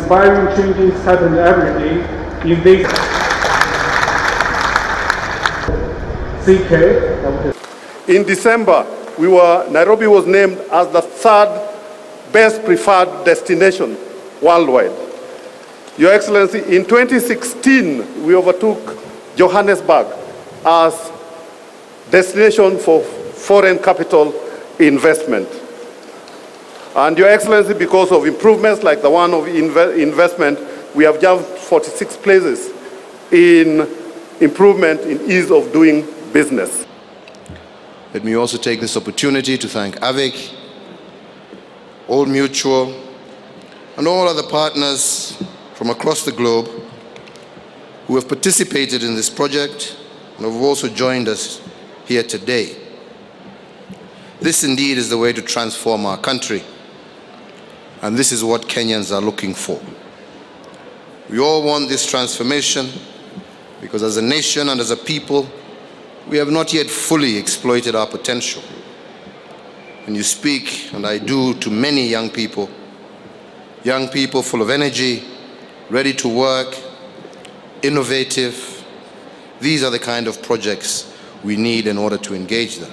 inspiring changes happen every day in this CK. In December, Nairobi was named as the third best preferred destination worldwide. Your Excellency, in 2016, we overtook Johannesburg as destination for foreign capital investment. And Your Excellency, because of improvements like the one of investment, we have jumped 46 places in improvement in ease of doing business. Let me also take this opportunity to thank AVIC, Old Mutual, and all other partners from across the globe who have participated in this project and have also joined us here today. This indeed is the way to transform our country, and this is what Kenyans are looking for. We all want this transformation because as a nation and as a people, we have not yet fully exploited our potential. When you speak, and I do, to many young people full of energy, ready to work, innovative, these are the kind of projects we need in order to engage them.